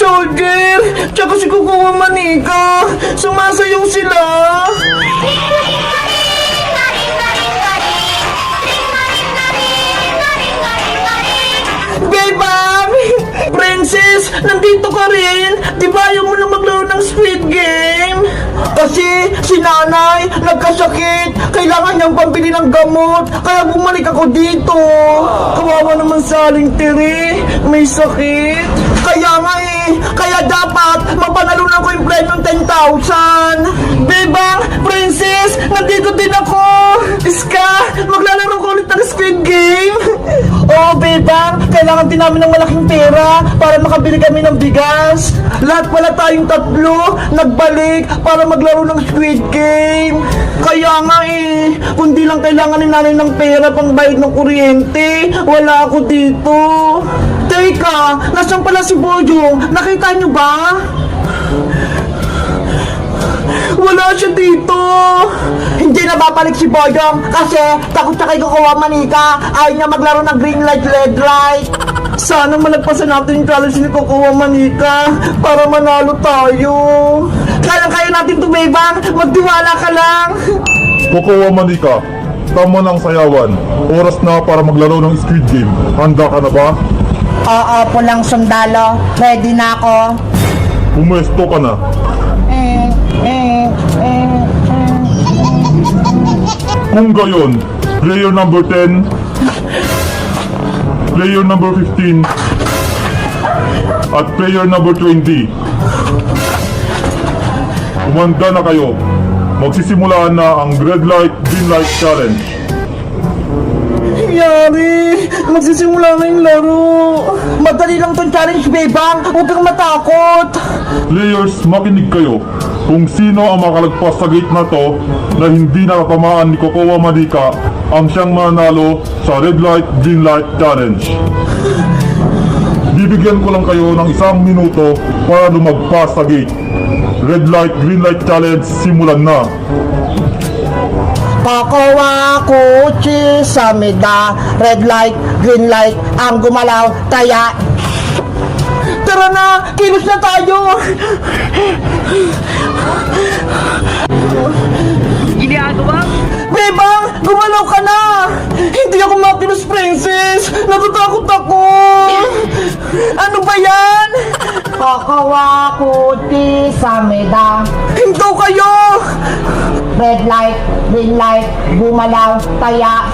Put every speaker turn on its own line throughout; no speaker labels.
Soldier, tsaka si Kukuha Manika. Sumasayaw sila. Bebang! Princess, nandito ka rin. Di ba ayaw mo na maglaro ng Squid Game? Kasi si nanay nagkasakit. Kailangan niyang pambili ng gamot. Kaya bumalik ako dito. Kawawa naman sa Aling Tiri. May sakit. Kaya nga kaya dapat mapanalunan ko yung premium 10,000. Bebang, Princess, nandito din ako. Iska, maglalaro ko ulit ng Squid Game. Oo, Bebang, kailangan din namin ng malaking pera para makabili kami ng bigas. Lahat pala tayong tatlo nagbalik para maglaro ng Squid Game. Kaya nga kundi lang kailangan ni nanay ng pera pang bayad ng kuryente. Wala ako dito. Teka, nasaan pala si Boyong? Nakita niyo ba? Wala siya dito. Hindi na babalik si Boyong kasi takot siya kay Kukuha Manika. Ayaw niya maglaro ng green light, red light. Sana malagpasan natin yung challenge ni Kukuha Manika para manalo tayo. Kaya natin to, Bebang. Magtiwala ka lang.
Kukuha Manika, tama ng sayawan. Oras na para maglaro ng Squid Game. Handa ka na ba?
Oo, pulang sundalo. Ready na ako.
Pumuesto ka na. Kung gayon, player number 10, player number 15, at player number 20. Umanda na kayo. Magsisimula na ang red light, green light challenge.
Yari, magsisimula na yung laro. Madali lang tong challenge, Bebang. Huwag kang matakot.
Players, makinig kayo. Kung sino ang makalagpas sa gate na to na hindi nakatamaan ni Kukuha Manika, ang siyang manalo sa red light, green light challenge. Bibigyan ko lang kayo ng 1 minuto para lumagpas sa gate. Red light, green light challenge, simulan na.
Kukuha kutsi sa mida. Red light, green light, ang gumalaw, taya.
Tara na, kilos na tayo.
Ginagawa?
Bebang, gumalaw ka na. Hindi ako makilos, Princess. Natatakot ako. Ano ba yan?
Kukuha kutsi sa mida.
Hinto kayo.
Red light, green light, gumalaw, taya.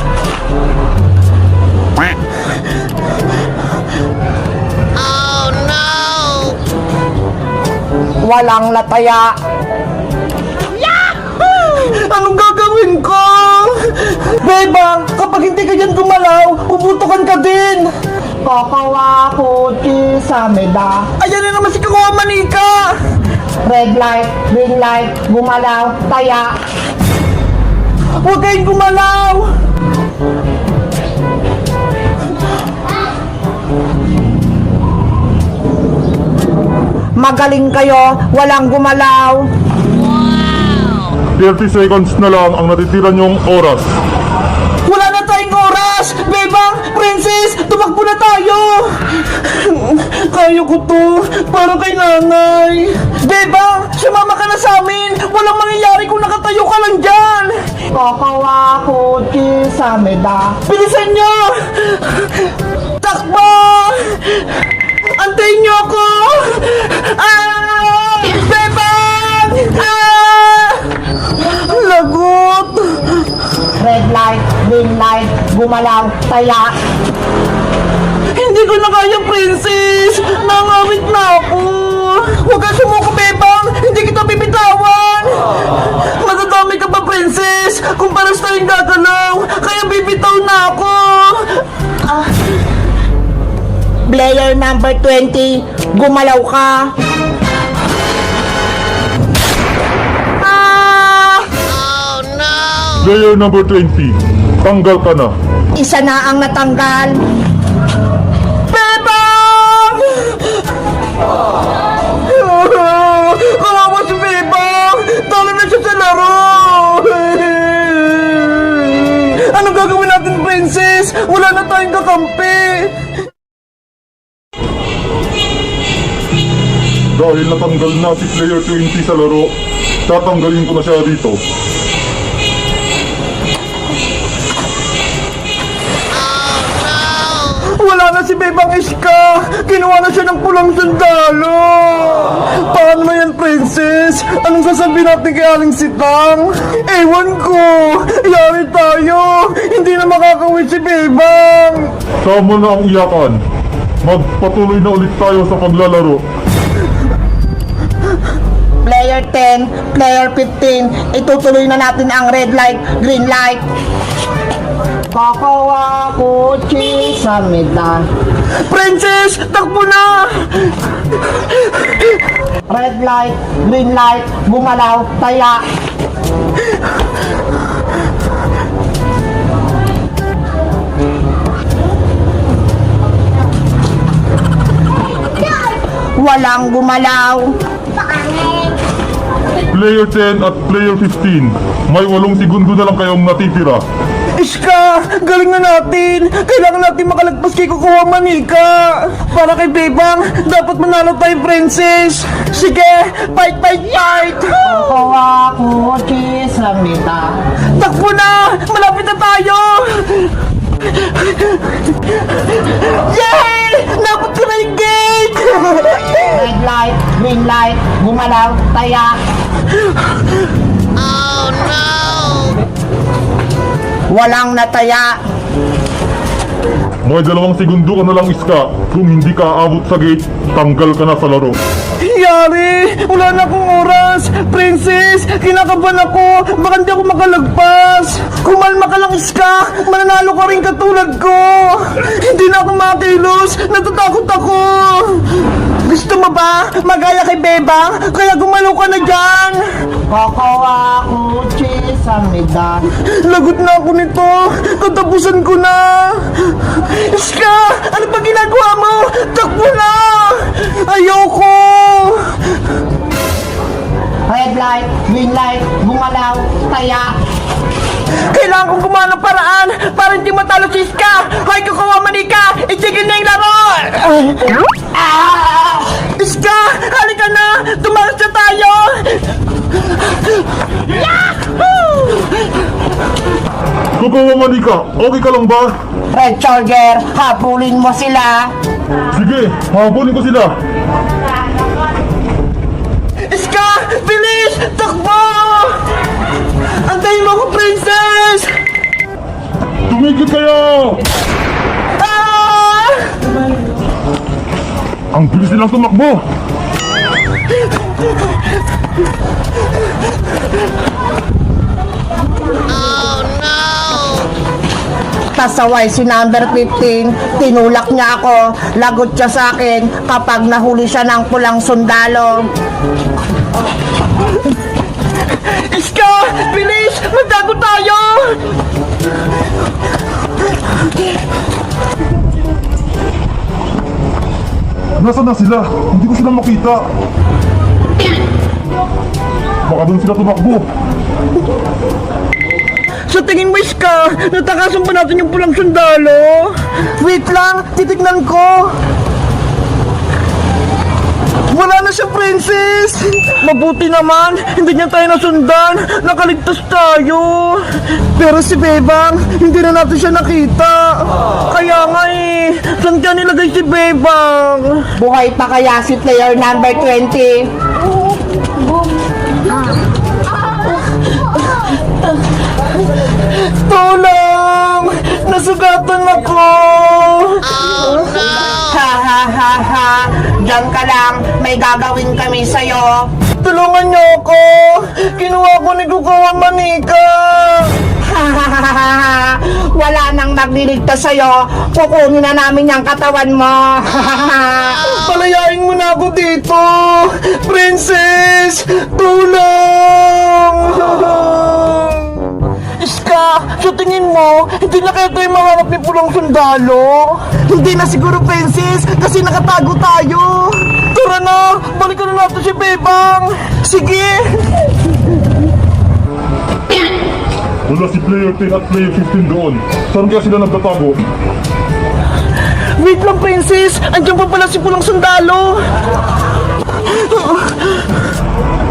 Walang lataya.
Anong gagawin ko? Bebang, kapag hindi ka dyan gumalaw, puputukan ka din.
Kukuha kutsi sa mida.
Ayan na naman si Kukuha Manika.
Red light, green light, gumalaw, taya.
Huwag kayong gumalaw.
Magaling kayo, walang gumalaw.
30 seconds na lang ang natitira niyong oras.
Wala na tayong oras. Bebang, Princess, tumakbo na tayo. Kaya ko to, parang kay nanay. Bebang, sumama ka na sa amin. Walang mangyayari kung nakatayo ka lang dyan.
Kukuha kutsi sa mida.
Bilisan niyo. Takbo. Antayin niyo ako. Bebang! Lagot.
Red light, green light, gumalaw, taya.
Hindi ko na kaya, Princess. Nangawit na ako. Huwag ka sumuko, Bebang. Hindi kita bibitawan. Matadami ka pa, Princess. Kung paras tayong gagalaw, kaya bibitaw na ako.
Player number 20, gumalaw ka.
Player number 20, tanggal ka na.
Isa na ang natanggal.
Bebang! Kawawa si Bebang! Talo na siya sa laro! Anong gagawin natin, Princess? Wala na tayong kakampi!
Dahil natanggal na si player 20 sa laro, tatanggalin ko na siya dito.
Wala na si Bebang Iska! Kinuha na siya ng pulang sundalo! Paano na yan, Princess? Anong sasabihin natin kay Aling Sitang? Ewan ko! Yari tayo! Hindi na makakawin si Bebang!
Tama na ang iyakan. Magpatuloy na ulit tayo sa paglalaro.
Player 10, player 15, itutuloy na natin ang red light, green light. Kakawa kotse sa medan.
Princess! Takbo na!
Red light, green light, gumalaw, taya. Walang gumalaw.
Player 10 at player 15, may 8 segundo na lang kayong natitira.
Iska! Galing na natin! Kailangan natin makalagpas kay Kukuha Manika! Para kay Bebang, dapat manalo tayo, Princess! Sige! Fight, fight, fight!
Kakawa kotse sa medan.
Takbo na! Malapit na tayo! Yay! Dapat ko na yung gate!
Red light, green light, gumalaw, taya. Walang nataya.
May 2 segundo ka na lang, Iska. Kung hindi ka aabot sa gate, tanggal ka na sa laro.
Yari! Wala na akong oras! Princess! Kinakabahan ako! Baka hindi ako makalagpas! Kumalma ka lang, Iska! Mananalo ka rin katulad ko! Hindi na ako makilos! Natatakot ako! Gusto mo ba? Magaya kay Bebang? Kaya gumalaw ka na dyan!
Kakawa kotse sa medan.
Lagot na ako nito! Katapusan ko na! Iska! Ano ba ginagawa mo? Takbo na! Ayoko!
Red light, green light, gumalaw, taya.
Kailangan kong gumawa ng paraan para hindi matalo si Iska! Hoy, Kukuha Manika! Itigil na yung laro! Ah! Iska! Halika na! Tumalas na tayo!
Kukuha Manika, okay ka lang ba?
Red Charger, habulin mo sila.
Sige, habulin ko sila.
Iska! Bilis! Takbo! Antayin mo ako, Princess!
Tumigil kayo!
Ah!
Ang bilis nilang tumakbo!
Tasaway si number 15, tinulak niya ako, lagot siya sa akin kapag nahuli siya ng pulang sundalo.
Iska! Bilis! Magtago tayo!
Nasaan na sila? Hindi ko sila makita. Baka doon sila tumakbo.
Sa tingin mo, Iska, natakasan ba natin yung pulang sundalo? Wait lang, titignan ko. Wala na siya, Princess! Mabuti naman, hindi niya tayo nasundan. Nakaligtas tayo. Pero si Bebang, hindi na natin siya nakita. Kaya nga eh, saan kaya nilagay si Bebang?
Buhay pa kaya si player number 20?
Tulong! Nasugatan ako!
Ha ha ha ha! Diyan ka lang, may gagawin kami sa'yo.
Tulungan niyo ako! Kinuha ko ni Kukuha Manika!
Ha ha ha ha ha! Wala nang magliligtas sa'yo. Kukunin na namin yung katawan mo. Ha ha ha!
Palayain mo na ako dito! Princess! Tulong! Iska, sa tingin mo, hindi na kaya tayo mahanap ni Pulang Sundalo? Hindi na siguro, Princess, kasi nakatago tayo. Tara na, balikan na natin si Bebang. Sige!
Wala si player 10 at player 15 doon. Saan kaya sila nagtatago?
Wait lang, Princess! Andiyan pa pala si Pulang Sundalo!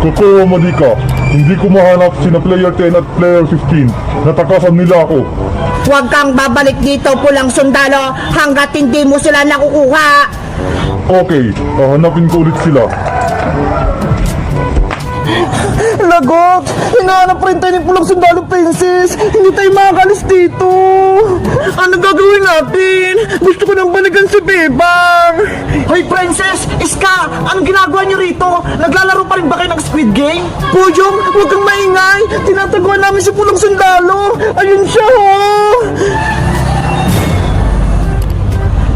Kokowa Monica, hindi ko mahanap sina player 10 at player 15. Natakasan nila ako.
Huwag kang babalik dito, pulang sundalo, hanggat hindi mo sila nakukuha.
Okay, hahanapin ko ulit sila.
Lagot! Hinahanap rin tayo ni Pulang Sundalo Princess! Hindi tayo makakalis dito! Ano gagawin natin? Gusto ko nang balikan si Bebang! Hoy Princess! Iska! Anong ginagawa niyo rito? Naglalaro pa rin ba kayo ng Squid Game? Pujong! Huwag kang maingay! Tinataguan namin si Pulang Sundalo! Ayun siya ho!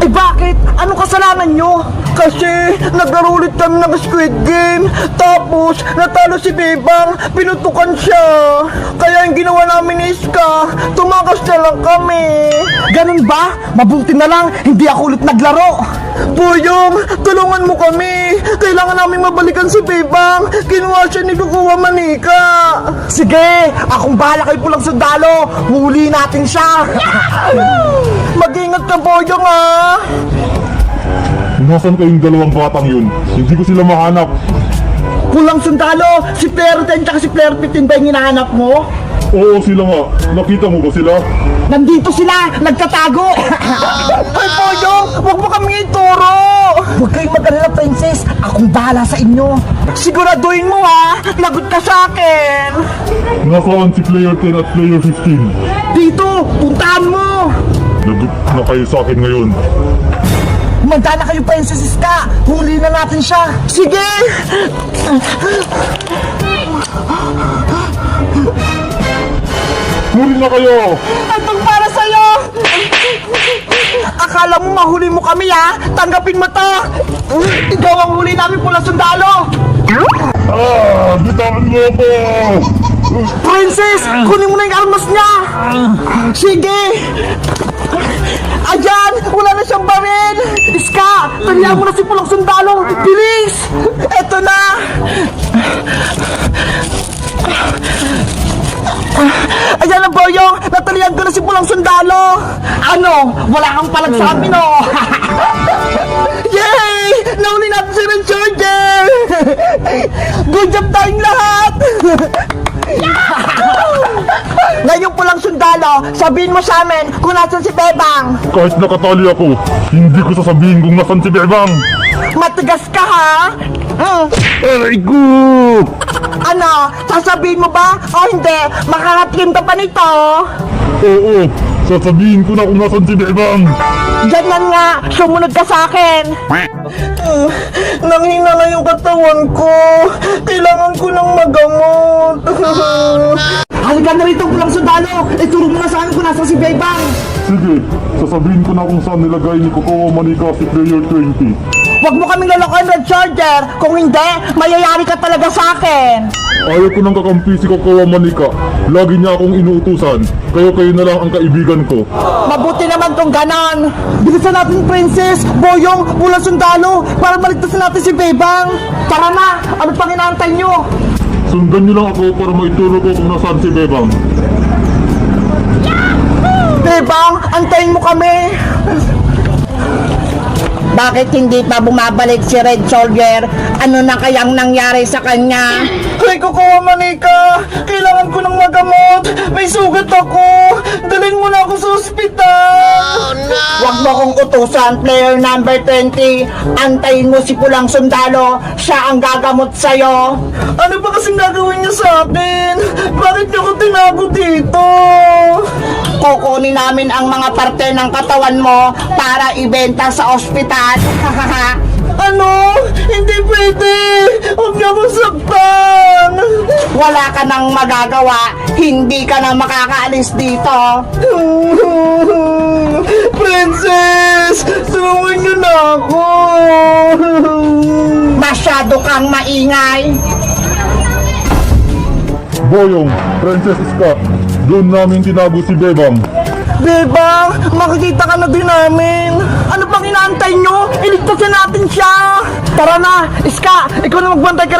Eh bakit? Anong kasalanan nyo? Kasi naglaro ulit kami ng Squid Game. Tapos natalo si Bebang. Pinutukan siya. Kaya yung ginawa namin ni Iska, tumakas na lang kami. Ganun ba? Mabuti na lang, hindi ako ulit naglaro. Boyong, tulungan mo kami. Kailangan namin mabalikan si Bebang. Kinuha siya ni Kukuha Manika. Sige, akong bahala kay Pulang Sundalo. Huli natin siya. Mag-ingat ka, Boyong, ah.
Nasaan kayong dalawang batang yun? Hindi ko sila mahanap.
Pulang Sundalo, si Player 10 tsaka si Player 15 ba yung hinahanap mo?
Oo, sila nga. Nakita mo ba sila?
Nandito sila, nagtatago. Ay, Boyong, huwag mo kami ituro. Huwag kayong mag-alala, Princess. Akong bahala sa inyo. Siguraduhin mo, ha. Lagot ka sa akin.
Nasaan si player 10 at player 15?
Dito, puntahan mo.
Lagot na kayo sa akin ngayon.
Manda na kayo, Princess Iska. Huli na natin siya. Sige.
Huli na kayo!
Itong para sa'yo. Akala mo mahuli mo kami, ha? Tanggapin mo to. Ikaw ang huli namin, Pulang Sundalo.
Bitawan mo ako!
Princess, kunin mo na yung armas niya. Sige. Ayan, wala na siyang baril. Iska, talihan mo na si Pulang Sundalo. Bilis. Eto na. Ayan na, Boyong. Natalihan ko na si Pulang Sundalo. Ano? Wala kang palagsabi, no? Yay! Nauli natin si Red Charger. Good job tayong lahat. Ngayon, Pulang Sundalo, sabihin mo sa amin kung nasan si Bebang.
Kahit nakatali ako, hindi ko sasabihin kung nasan si Bebang!
Matigas ka, ha?
Aray ko!
Ano? Sasabihin mo ba? O hindi? Makakatim ka pa nito?
Oo, sasabihin ko na kung nasan si Bebang!
Ganyan nga, sumunod ka sa akin. Nanghina na yung katawan ko. Kailangan ko ng magamot. Halika na rito, Pulang Sundalo. Ituro mo na sa akin kung nasan si Bebang.
Sige, sasabihin ko na kung saan nilagay ni Kokowa Manika si player 20.
Huwag mo kaming lalakoy, Red Charger. Kung hindi, mayayari ka talaga sa akin.
Ayaw ko nang kakampi si Kokowa Manika. Lagi niya akong inuutusan. Kayo na lang ang kaibigan ko.
Mabuti naman kung ganon. Bilisan natin, Princess, Boyong, Pulang Sundalo, para maligtasin natin si Bebang. Tara na, ano pang inaantay nyo?
Sundan niyo lang ako para maituro ko kung nasaan si Bebang.
Bebang, antayin mo kami.
Bakit hindi pa bumabalik si Red Soldier? Ano na kayang nangyari sa kanya?
Ay, Kokowa Manika, kailangan ko ng magamot. May sugat ako. Dalhin mo na ako sa ospital.
Huwag mo kong utusan, player number 20. Antayin mo si Pulang Sundalo. Siya ang gagamot sa'yo.
Ano ba kasing gagawin niya sa akin? Bakit niyo ko tinago dito?
Kukunin namin ang mga parte ng katawan mo para ibenta sa ospital.
Ano? Hindi pwede. Huwag niyo akong saktan.
Wala ka nang magagawa. Hindi ka na makakaalis dito.
Princess, tulungan niyo na ako.
Masyado kang maingay.
Boyong, Princess Iska, doon namin tinago si Bebang.
Bebang, makikita ka na din namin. Ano pang inaantay nyo? Iligtasin natin siya. Tara na, Iska, ikaw na magbantay ka rin.